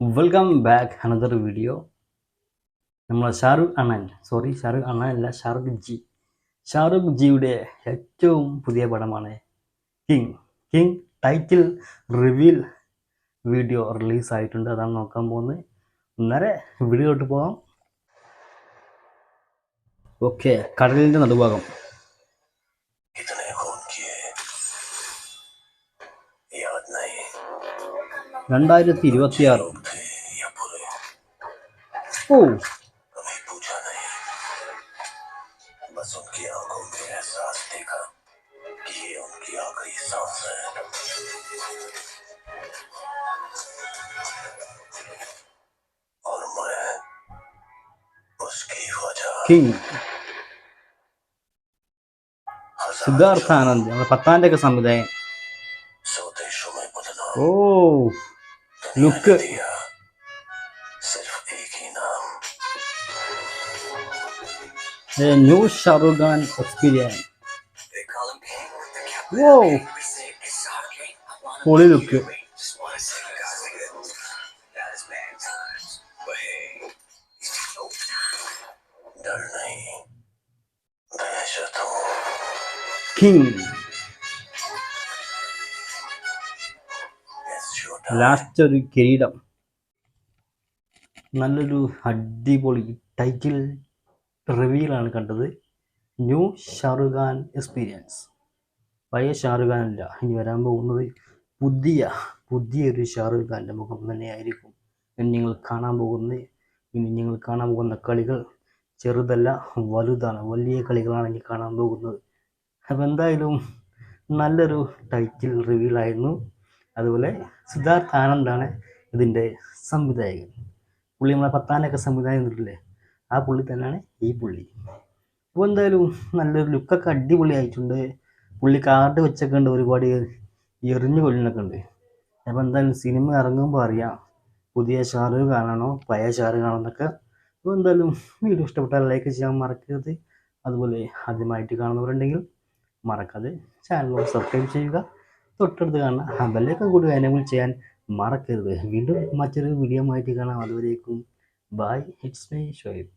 Welcome back another video. നമ്മൾ ഷാറുഖ് അണ്ണൻ അല്ല, ഷാറുഖ് ജിയുടെ ഏറ്റവും പുതിയ പടമാണ് കിങ്. ടൈറ്റിൽ റിവീൽ വീഡിയോ റിലീസായിട്ടുണ്ട്. അതാണ് നോക്കാൻ പോകുന്നത്. നേരെ വീഡിയോട്ട് പോകാം. ഓക്കെ, കടലിൻ്റെ നടുഭാഗം. രണ്ടായിരത്തി 26. ഓ, बस उनकी आंखों में एहसास देखा कि ये उनकी आखिरी सांस है और मैं उसकी वजह. किങ് സിദ്ധാർത്ഥ ആനന്ദ്, നമ്മുടെ പത്താൻ്റെ ഒക്കെ സംവിധായകൻ. Oh, look a new Shahrukh Khan experience. Whoa, holy look. King last ഒരു കിരീടം. നല്ലൊരു അടിപൊളി ടൈറ്റിൽ റിവീലാണ് കണ്ടത്. New Shahrukh Khan experience. പഴയ ഷാറുഖ് ഖാൻ അല്ല, ഇനി വരാൻ പോകുന്നത് പുതിയൊരു ഷാറുഖ് ഖാൻ്റെ മുഖം തന്നെയായിരിക്കും ഇനി നിങ്ങൾ കാണാൻ പോകുന്ന കളികൾ ചെറുതല്ല, വലുതാണ്. വലിയ കളികളാണ് ഇനി കാണാൻ പോകുന്നത്. അപ്പോൾ എന്തായാലും നല്ലൊരു ടൈറ്റിൽ റിവീലായിരുന്നു. അതുപോലെ സിദ്ധാർത്ഥ ആനന്ദാണ് ഇതിൻ്റെ സംവിധായകൻ. പുള്ളി നമ്മളെ പത്താനൊക്കെ സംവിധാനം ചെയ്തിട്ടില്ലേ, ആ പുള്ളി തന്നെയാണ് ഈ പുള്ളി. അപ്പോൾ എന്തായാലും നല്ലൊരു ലുക്കൊക്കെ അടിപൊളിയായിട്ടുണ്ട്. പുള്ളി കാർഡ് വെച്ചൊക്കെ ഉണ്ട്, ഒരുപാട് എറിഞ്ഞു കൊല്ലുന്നൊക്കെ ഉണ്ട്. അപ്പോൾ എന്തായാലും സിനിമ ഇറങ്ങുമ്പോൾ അറിയാം പുതിയ ഷാറുഖ് ഖാനാണോ പഴയ ഷാറുഖ് ഖാനാണോ എന്നൊക്കെ. അപ്പോൾ എന്തായാലും വീഡിയോ ഇഷ്ടപ്പെട്ടാൽ ലൈക്ക് ചെയ്യാൻ മറക്കരുത്. അതുപോലെ ആദ്യമായിട്ട് കാണുന്നവരുണ്ടെങ്കിൽ മറക്കാതെ ചാനൽ സബ്സ്ക്രൈബ് ചെയ്യുക. തൊട്ടടുത്ത് കാണുന്ന ആ ബെല്ലൈക്കൺ കൂടി എനേബിൾ ചെയ്യാൻ മറക്കരുത്. വീണ്ടും മറ്റൊരു വീഡിയോ ആയിട്ട് കാണാം. അതുവരേക്കും ബൈ. It's me Shoaib.